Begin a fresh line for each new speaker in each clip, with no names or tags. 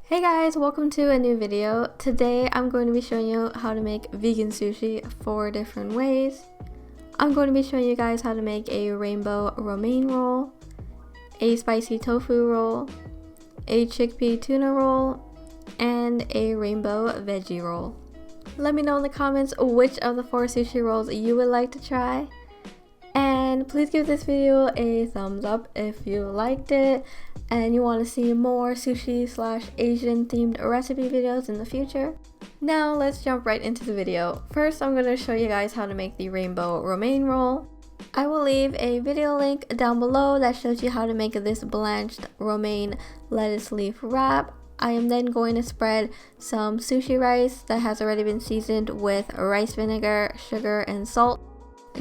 Hey guys, welcome to a new video. Today I'm going to be showing you how to make vegan sushi 4 different ways. I'm going to be showing you guys how to make a rainbow romaine roll, a spicy tofu roll, a chickpea tuna roll, and a rainbow veggie roll. Let me know in the comments which of the 4 sushi rolls you would like to try. And please give this video a thumbs up if you liked it and you want to see more sushi/Asian themed recipe videos in the future. Now let's jump right into the video. First, I'm going to show you guys how to make the rainbow romaine roll. I will leave a video link down below that shows you how to make this blanched romaine lettuce leaf wrap. I am then going to spread some sushi rice that has already been seasoned with rice vinegar, sugar, and salt.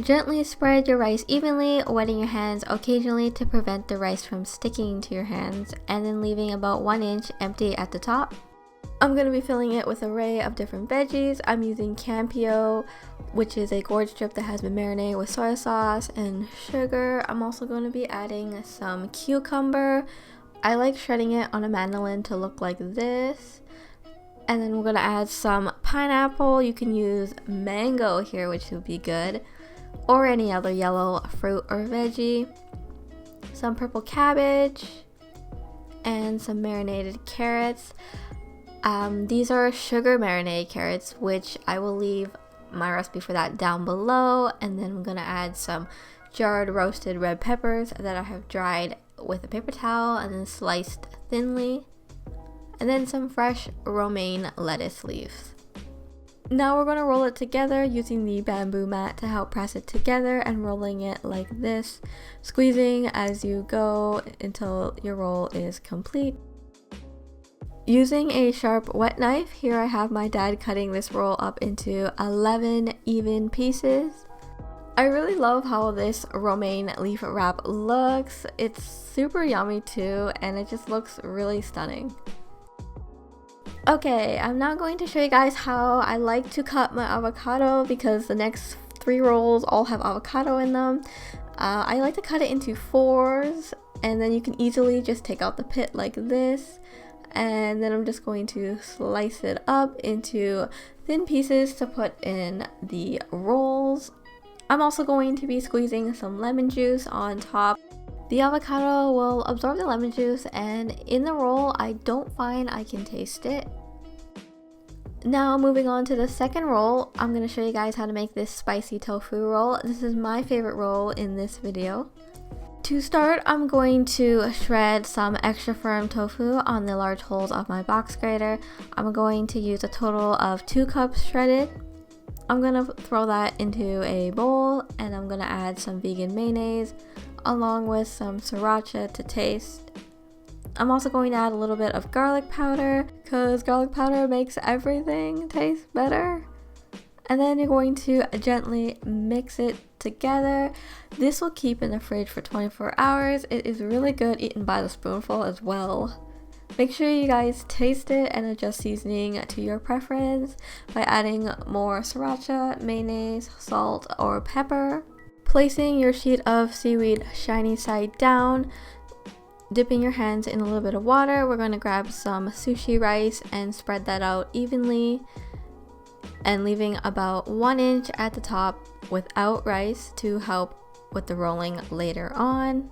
Gently spread your rice evenly, wetting your hands occasionally to prevent the rice from sticking to your hands, and then leaving about 1 inch empty at the top. I'm going to be filling it with an array of different veggies. I'm using kanpyo, which is a gourd strip that has been marinated with soy sauce and sugar. I'm also going to be adding some cucumber. I like shredding it on a mandolin to look like this. And then we're going to add some pineapple. You can use mango here, which would be good, or any other yellow fruit or veggie, some purple cabbage, and some marinated carrots. These are sugar marinated carrots, which I will leave my recipe for that down below. And then I'm gonna add some jarred roasted red peppers that I have dried with a paper towel and then sliced thinly, and then some fresh romaine lettuce leaves. Now we're going to roll it together using the bamboo mat to help press it together and rolling it like this, squeezing as you go until your roll is complete. Using a sharp wet knife, here I have my dad cutting this roll up into 11 even pieces. I really love how this romaine leaf wrap looks. It's super yummy too, and it just looks really stunning. Okay, I'm now going to show you guys how I like to cut my avocado because the next 3 rolls all have avocado in them. I like to cut it into 4s, and then you can easily just take out the pit like this. And then I'm just going to slice it up into thin pieces to put in the rolls. I'm also going to be squeezing some lemon juice on top. The avocado will absorb the lemon juice, and in the roll I don't find I can taste it. Now moving on to the second roll, I'm going to show you guys how to make this spicy tofu roll. This is my favorite roll in this video. To start, I'm going to shred some extra firm tofu on the large holes of my box grater. I'm going to use a total of 2 cups shredded. I'm going to throw that into a bowl, and I'm going to add some vegan mayonnaise along with some sriracha to taste. I'm also going to add a little bit of garlic powder because garlic powder makes everything taste better. And then you're going to gently mix it together. This will keep in the fridge for 24 hours. It is really good eaten by the spoonful as well. Make sure you guys taste it and adjust seasoning to your preference by adding more sriracha, mayonnaise, salt, or pepper. Placing your sheet of seaweed shiny side down, dipping your hands in a little bit of water, we're going to grab some sushi rice and spread that out evenly, and leaving about 1 inch at the top without rice to help with the rolling later on.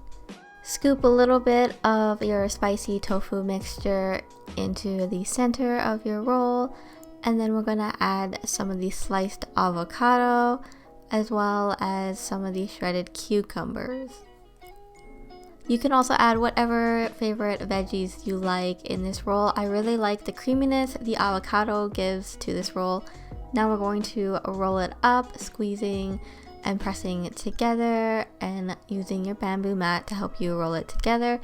Scoop a little bit of your spicy tofu mixture into the center of your roll, and then we're going to add some of the sliced avocado as well as some of the shredded cucumbers. You can also add whatever favorite veggies you like in this roll. I really like the creaminess the avocado gives to this roll. Now we're going to roll it up, squeezing and pressing it together and using your bamboo mat to help you roll it together,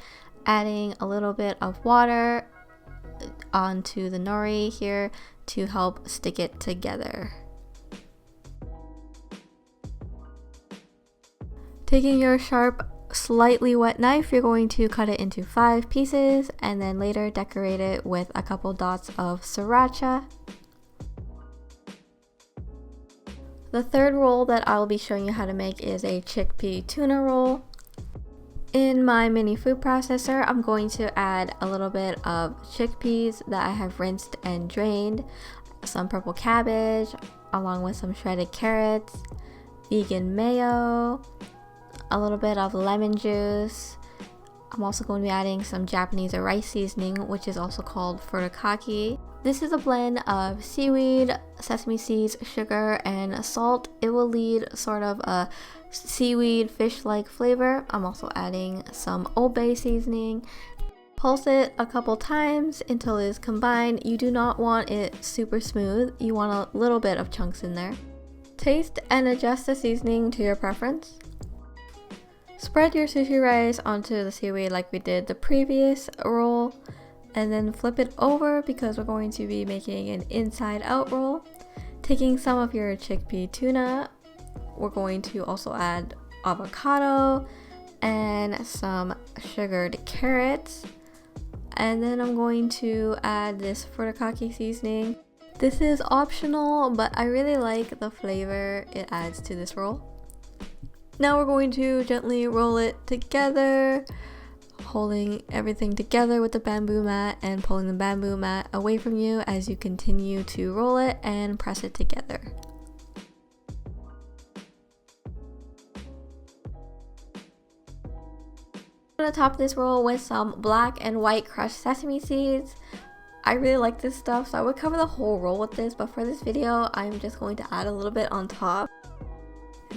adding a little bit of water onto the nori here to help stick it together. Taking your sharp, slightly wet knife, you're going to cut it into 5 pieces and then later decorate it with a couple dots of sriracha. The third roll that I'll be showing you how to make is a chickpea tuna roll. In my mini food processor, I'm going to add a little bit of chickpeas that I have rinsed and drained, some purple cabbage, along with some shredded carrots, vegan mayo, a little bit of lemon juice. I'm also going to be adding some Japanese rice seasoning, which is also called furikake. This is a blend of seaweed, sesame seeds, sugar, and salt. It will lead sort of a seaweed fish-like flavor. I'm also adding some Old Bay seasoning. Pulse it a couple times until it is combined. You do not want it super smooth. You want a little bit of chunks in there. Taste and adjust the seasoning to your preference. Spread your sushi rice onto the seaweed like we did the previous roll, and then flip it over because we're going to be making an inside out roll. Taking some of your chickpea tuna, we're going to also add avocado and some sugared carrots, and then I'm going to add this furikake seasoning. This is optional, but I really like the flavor it adds to this roll. Now we're going to gently roll it together, holding everything together with the bamboo mat and pulling the bamboo mat away from you as you continue to roll it and press it together. I'm going to top this roll with some black and white crushed sesame seeds. I really like this stuff, so I would cover the whole roll with this, but for this video I'm just going to add a little bit on top.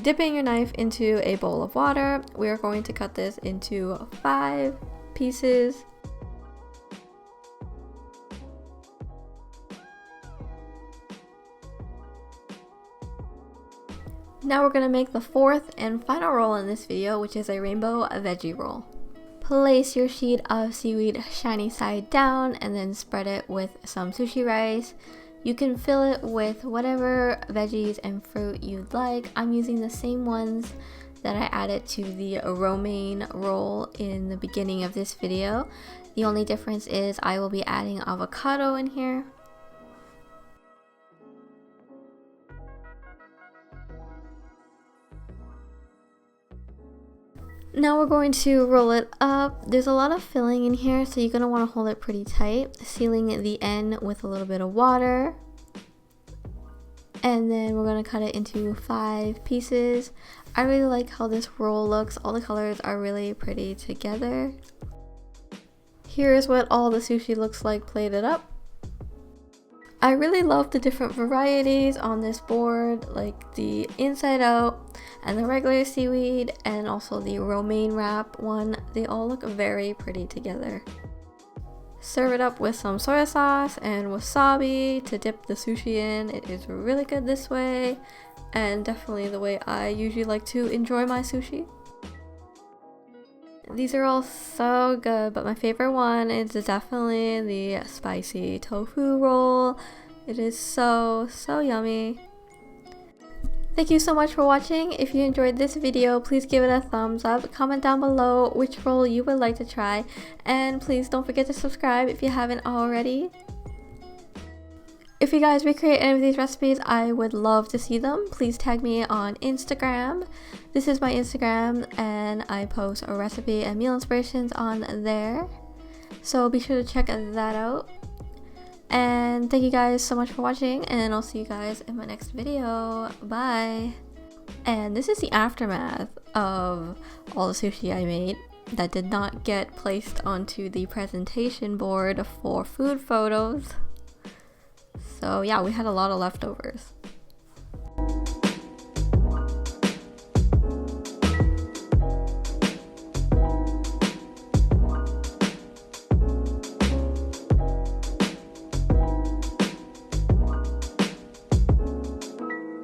Dipping your knife into a bowl of water, we are going to cut this into 5 pieces. Now we're going to make the 4th and final roll in this video, which is a rainbow veggie roll. Place your sheet of seaweed shiny side down and then spread it with some sushi rice. You can fill it with whatever veggies and fruit you'd like. I'm using the same ones that I added to the romaine roll in the beginning of this video. The only difference is I will be adding avocado in here. Now we're going to roll it up. There's a lot of filling in here, so you're going to want to hold it pretty tight, sealing the end with a little bit of water. And then we're going to cut it into 5 pieces. I really like how this roll looks. All the colors are really pretty together. Here's what all the sushi looks like plated up. I really love the different varieties on this board, like the inside out and the regular seaweed and also the romaine wrap one. They all look very pretty together. Serve it up with some soy sauce and wasabi to dip the sushi in. It is really good this way, and definitely the way I usually like to enjoy my sushi. These are all so good, but my favorite one is definitely the spicy tofu roll. It is so yummy. Thank you so much for watching. If you enjoyed this video, please give it a thumbs up. Comment down below which roll you would like to try, and please don't forget to subscribe if you haven't already. If you guys recreate any of these recipes, I would love to see them. Please tag me on Instagram. This is my Instagram, and I post a recipe and meal inspirations on there. So be sure to check that out. And thank you guys so much for watching, and I'll see you guys in my next video. Bye! And this is the aftermath of all the sushi I made that did not get placed onto the presentation board for food photos. So yeah, we had a lot of leftovers.